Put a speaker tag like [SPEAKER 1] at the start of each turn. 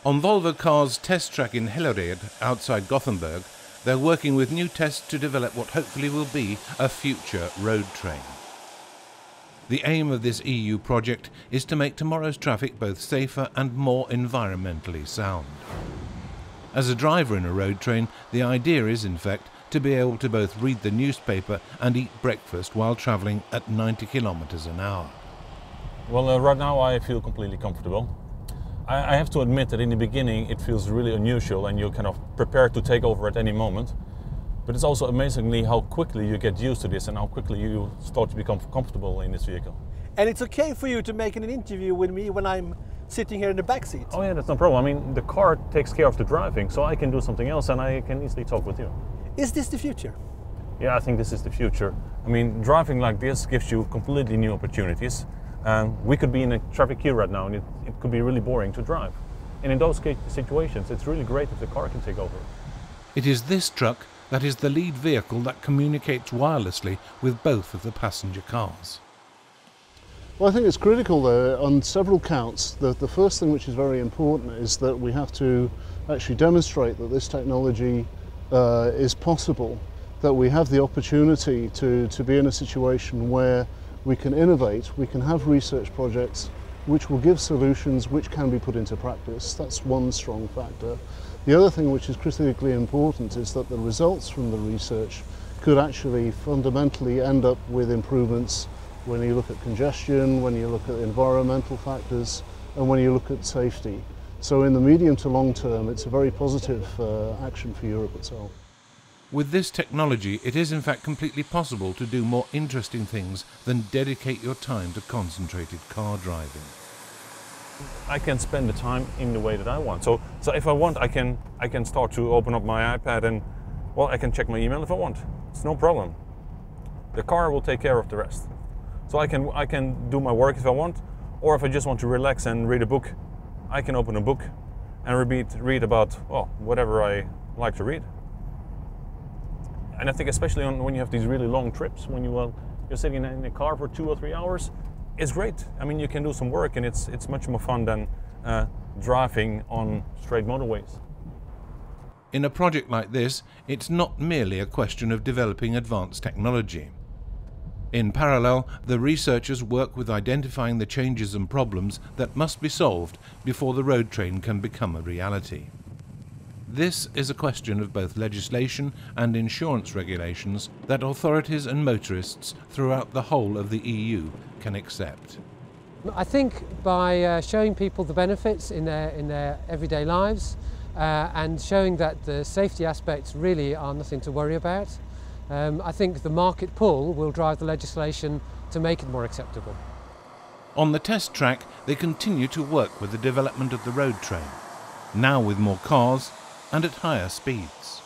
[SPEAKER 1] On Volvo Cars' test track in Hellered, outside Gothenburg, they're working with new tests to develop what hopefully will be a future road train. The aim of this EU project is to make tomorrow's traffic both safer and more environmentally sound. As a driver in a road train, the idea is, in fact, to be able to both read the newspaper and eat breakfast while travelling at 90 kilometers an hour.
[SPEAKER 2] Well, right now I feel completely comfortable. I have to admit that in the beginning it feels really unusual and you're kind of prepared to take over at any moment. But it's also amazingly how quickly you get used to this and how quickly you start to become comfortable in this vehicle.
[SPEAKER 3] And it's okay for you to make an interview with me when I'm sitting here in the back seat?
[SPEAKER 2] Oh yeah, that's no problem. I mean, the car takes care of the driving, so I can do something else and I can easily talk with you.
[SPEAKER 3] Is this the future?
[SPEAKER 2] Yeah, I think this is the future. I mean, driving like this gives you completely new opportunities. We could be in a traffic queue right now and it could be really boring to drive. And in those situations, it's really great if the car can take over.
[SPEAKER 1] It is this truck that is the lead vehicle that communicates wirelessly with both of the passenger cars.
[SPEAKER 4] Well, I think it's critical there on several counts. The first thing which is very important is that we have to actually demonstrate that this technology is possible, that we have the opportunity to be in a situation where we can innovate, we can have research projects which will give solutions which can be put into practice. That's one strong factor. The other thing which is critically important is that the results from the research could actually fundamentally end up with improvements when you look at congestion, when you look at environmental factors, and when you look at safety. So in the medium to long term, it's a very positive action for Europe itself.
[SPEAKER 1] With this technology, it is in fact completely possible to do more interesting things than dedicate your time to concentrated car driving.
[SPEAKER 2] I can spend the time in the way that I want. So if I want, I can start to open up my iPad and, well, I can check my email if I want. It's no problem. The car will take care of the rest. So I can do my work if I want, or if I just want to relax and read a book, I can open a book and read about, well, whatever I like to read. And I think especially when you have these really long trips, when you're sitting in a car for 2 or 3 hours, it's great. I mean, you can do some work and it's much more fun than driving on straight motorways.
[SPEAKER 1] In a project like this, it's not merely a question of developing advanced technology. In parallel, the researchers work with identifying the changes and problems that must be solved before the road train can become a reality. This is a question of both legislation and insurance regulations that authorities and motorists throughout the whole of the EU can accept.
[SPEAKER 5] I think by showing people the benefits in their everyday lives and showing that the safety aspects really are nothing to worry about, I think the market pull will drive the legislation to make it more acceptable.
[SPEAKER 1] On the test track, they continue to work with the development of the road train, now with more cars and at higher speeds.